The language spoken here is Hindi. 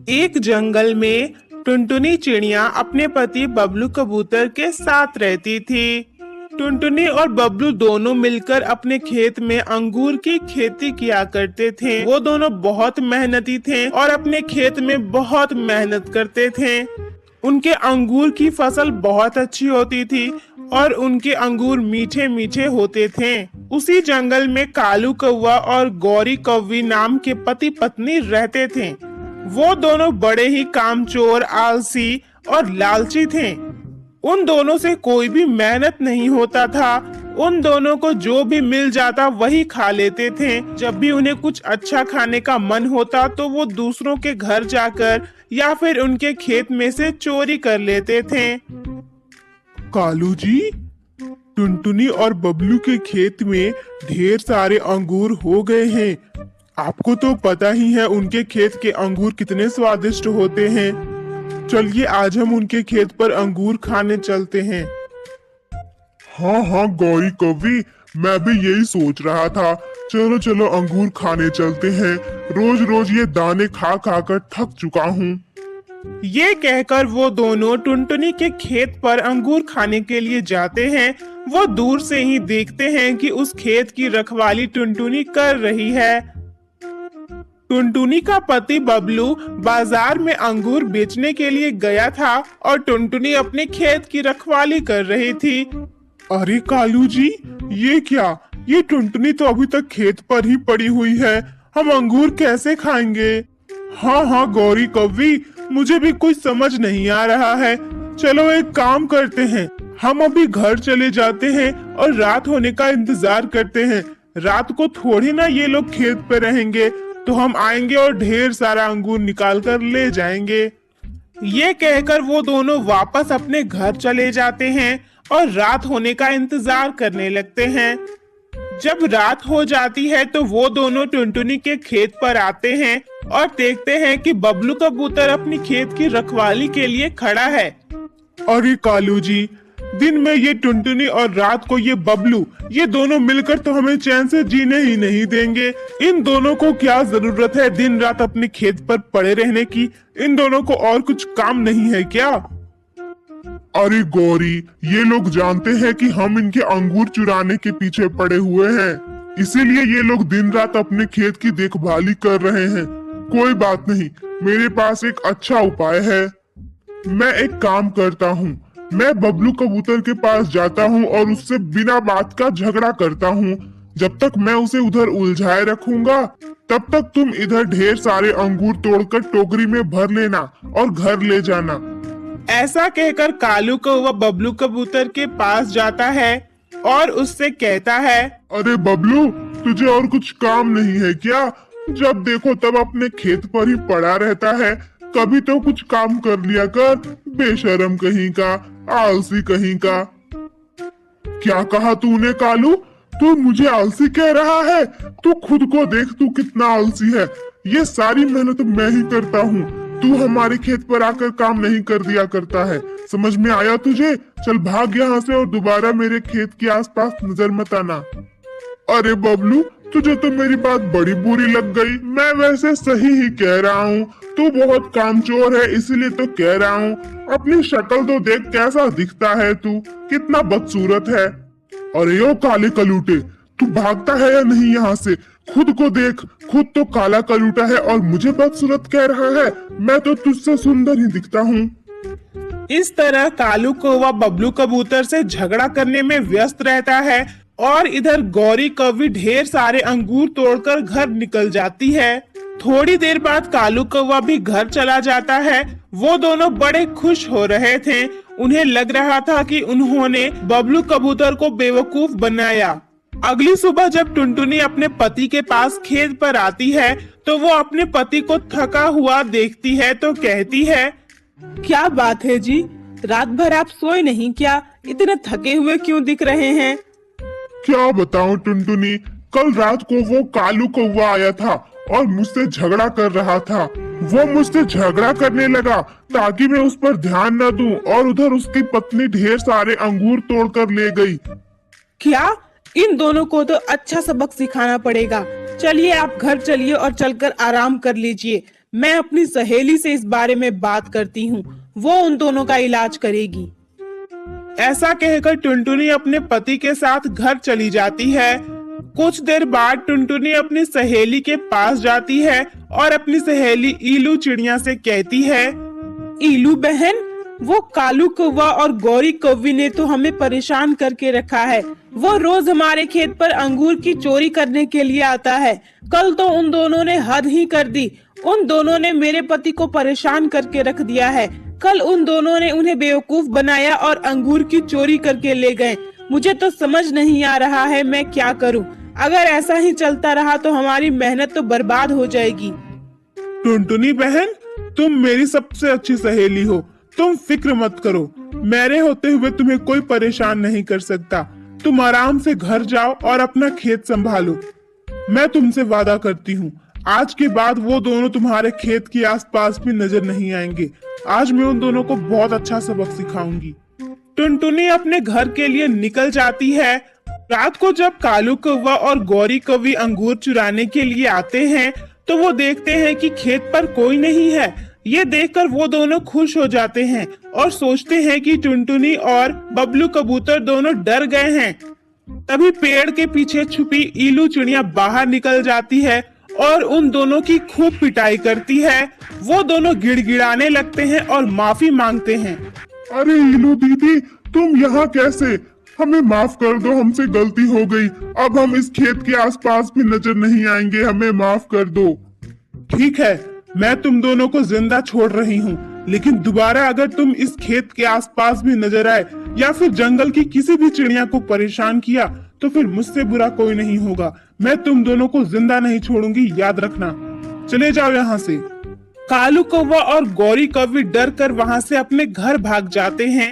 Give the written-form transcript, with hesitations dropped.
एक जंगल में टुनटुनी चिड़िया अपने पति बबलू कबूतर के साथ रहती थी। टुनटुनी और बबलू दोनों मिलकर अपने खेत में अंगूर की खेती किया करते थे। वो दोनों बहुत मेहनती थे और अपने खेत में बहुत मेहनत करते थे। उनके अंगूर की फसल बहुत अच्छी होती थी और उनके अंगूर मीठे मीठे होते थे। उसी जंगल में कालू कौवा और गौरी कौवी नाम के पति पत्नी रहते थे। वो दोनों बड़े ही कामचोर, आलसी और लालची थे। उन दोनों से कोई भी मेहनत नहीं होता था। उन दोनों को जो भी मिल जाता वही खा लेते थे। जब भी उन्हें कुछ अच्छा खाने का मन होता तो वो दूसरों के घर जाकर या फिर उनके खेत में से चोरी कर लेते थे। कालू जी, टुनटुनी और बबलू के खेत में ढेर सारे अंगूर हो गए हैं। आपको तो पता ही है उनके खेत के अंगूर कितने स्वादिष्ट होते हैं। चलिए आज हम उनके खेत पर अंगूर खाने चलते हैं। हाँ हाँ गौरी कवि, मैं भी यही सोच रहा था। चलो चलो अंगूर खाने चलते हैं। रोज रोज ये दाने खा खा कर थक चुका हूँ। ये कहकर वो दोनों टुनटुनी के खेत पर अंगूर खाने के लिए जाते हैं। वो दूर से ही देखते हैं कि उस खेत की रखवाली टुनटुनी कर रही है। टुनटुनी का पति बबलू बाजार में अंगूर बेचने के लिए गया था और टुनटुनी अपने खेत की रखवाली कर रही थी। अरे कालू जी, ये क्या? ये टुनटुनी तो अभी तक खेत पर ही पड़ी हुई है। हम अंगूर कैसे खाएंगे? हाँ हाँ गौरी कौवी, मुझे भी कुछ समझ नहीं आ रहा है। चलो एक काम करते हैं, हम अभी घर चले जाते हैं और रात होने का इंतजार करते हैं। रात को थोड़ी ना ये लोग खेत पे रहेंगे, तो हम आएंगे और ढेर सारा अंगूर निकाल कर ले जाएंगे। ये कहकर वो दोनों वापस अपने घर चले जाते हैं और रात होने का इंतजार करने लगते हैं। जब रात हो जाती है तो वो दोनों टुनटुनी के खेत पर आते हैं और देखते हैं कि बबलू कबूतर अपनी खेत की रखवाली के लिए खड़ा है। अरे कालू जी, दिन में ये टुनटुनी और रात को ये बबलू, ये दोनों मिलकर तो हमें चैन से जीने ही नहीं देंगे। इन दोनों को क्या जरूरत है दिन रात अपने खेत पर पड़े रहने की? इन दोनों को और कुछ काम नहीं है क्या? अरे गौरी, ये लोग जानते हैं कि हम इनके अंगूर चुराने के पीछे पड़े हुए हैं, इसीलिए ये लोग दिन रात अपने खेत की देखभाली कर रहे हैं। कोई बात नहीं, मेरे पास एक अच्छा उपाय है। मैं एक काम करता हूँ, मैं बबलू कबूतर के पास जाता हूँ और उससे बिना बात का झगड़ा करता हूँ। जब तक मैं उसे उधर उलझाए रखूंगा, तब तक तुम इधर ढेर सारे अंगूर तोड़कर टोकरी में भर लेना और घर ले जाना। ऐसा कहकर कालू कौवा बबलू कबूतर के पास जाता है और उससे कहता है, अरे बबलू, तुझे और कुछ काम नहीं है क्या? जब देखो तब अपने खेत पर ही पड़ा रहता है। कभी तो कुछ काम कर लिया कर, बेशरम कहीं का, आलसी कहीं का। क्या कहा तूने कालू? तू मुझे आलसी कह रहा है? तू खुद को देख, तू कितना आलसी है। ये सारी मेहनत मैं ही करता हूँ, तू हमारे खेत पर आकर काम नहीं कर दिया करता है। समझ में आया तुझे? चल भाग यहाँ से और दोबारा मेरे खेत के आसपास नजर मत आना। अरे बबलू, तुझे तो मेरी बात बड़ी बुरी लग गई। मैं वैसे सही ही कह रहा हूँ, तू बहुत कामचोर है इसीलिए तो कह रहा हूँ। अपनी शक्ल तो देख, कैसा दिखता है तू, कितना बदसूरत है। अरे ओ काले कलूटे, तू भागता है या नहीं यहाँ से? खुद को देख, खुद तो काला कलूटा है और मुझे बदसूरत कह रहा है। मैं तो तुझसे सुंदर ही दिखता हूँ। इस तरह कालू कौवा बबलू कबूतर से झगड़ा करने में व्यस्त रहता है और इधर गौरी कौवी ढेर सारे अंगूर तोड़कर घर निकल जाती है। थोड़ी देर बाद कालू कौवा भी घर चला जाता है। वो दोनों बड़े खुश हो रहे थे। उन्हें लग रहा था कि उन्होंने बबलू कबूतर को बेवकूफ बनाया। अगली सुबह जब टुनटुनी अपने पति के पास खेत पर आती है तो वो अपने पति को थका हुआ देखती है तो कहती है, क्या बात है जी, रात भर आप सोए नहीं क्या? इतने थके हुए क्यों दिख रहे हैं? क्या बताऊं टुनटुनी, कल रात को वो कालू कौवा आया था और मुझसे झगड़ा कर रहा था। वो मुझसे झगड़ा करने लगा ताकि मैं उस पर ध्यान न दूं और उधर उसकी पत्नी ढेर सारे अंगूर तोड़कर ले गई। क्या? इन दोनों को तो अच्छा सबक सिखाना पड़ेगा। चलिए आप घर चलिए और चलकर आराम कर लीजिए। मैं अपनी सहेली से इस बारे में बात करती हूँ, वो उन दोनों का इलाज करेगी। ऐसा कहकर टुनटुनी अपने पति के साथ घर चली जाती है। कुछ देर बाद टुनटुनी अपनी सहेली के पास जाती है और अपनी सहेली ईलू चिड़िया से कहती है, ईलू बहन, वो कालू कौवा और गौरी कौवी ने तो हमें परेशान करके रखा है। वो रोज हमारे खेत पर अंगूर की चोरी करने के लिए आता है। कल तो उन दोनों ने हद ही कर दी। उन दोनों ने मेरे पति को परेशान करके रख दिया है। कल उन दोनों ने उन्हें बेवकूफ बनाया और अंगूर की चोरी करके ले गए। मुझे तो समझ नहीं आ रहा है मैं क्या करूं। अगर ऐसा ही चलता रहा तो हमारी मेहनत तो बर्बाद हो जाएगी। टुनटुनी बहन, तुम मेरी सबसे अच्छी सहेली हो, तुम फिक्र मत करो। मेरे होते हुए तुम्हें कोई परेशान नहीं कर सकता। तुम आराम से घर जाओ और अपना खेत संभालो। मैं तुमसे वादा करती हूँ, आज के बाद वो दोनों तुम्हारे खेत के आसपास भी नजर नहीं आएंगे। आज मैं उन दोनों को बहुत अच्छा सबक सिखाऊंगी। टुनटुनी अपने घर के लिए निकल जाती है। रात को जब कालू कौवा और गौरी कौवी अंगूर चुराने के लिए आते हैं तो वो देखते हैं कि खेत पर कोई नहीं है। ये देखकर वो दोनों खुश हो जाते हैं और सोचते हैं कि टुनटुनी और बबलू कबूतर दोनों डर गए हैं। तभी पेड़ के पीछे छुपी ईलू चिड़िया बाहर निकल जाती है और उन दोनों की खूब पिटाई करती है। वो दोनों गिड़गिड़ाने लगते हैं और माफी मांगते हैं। अरे ईलू दीदी, तुम यहाँ कैसे? हमें माफ कर दो, हमसे गलती हो गई। अब हम इस खेत के आसपास भी नजर नहीं आएंगे, हमें माफ कर दो। ठीक है, मैं तुम दोनों को जिंदा छोड़ रही हूँ, लेकिन दोबारा अगर तुम इस खेत के आसपास भी नजर आए या फिर जंगल की किसी भी चिड़िया को परेशान किया तो फिर मुझसे बुरा कोई नहीं होगा। मैं तुम दोनों को जिंदा नहीं छोड़ूंगी, याद रखना। चले जाओ यहाँ से। कालू कौवा और गौरी कौवी डर कर वहाँ से अपने घर भाग जाते हैं।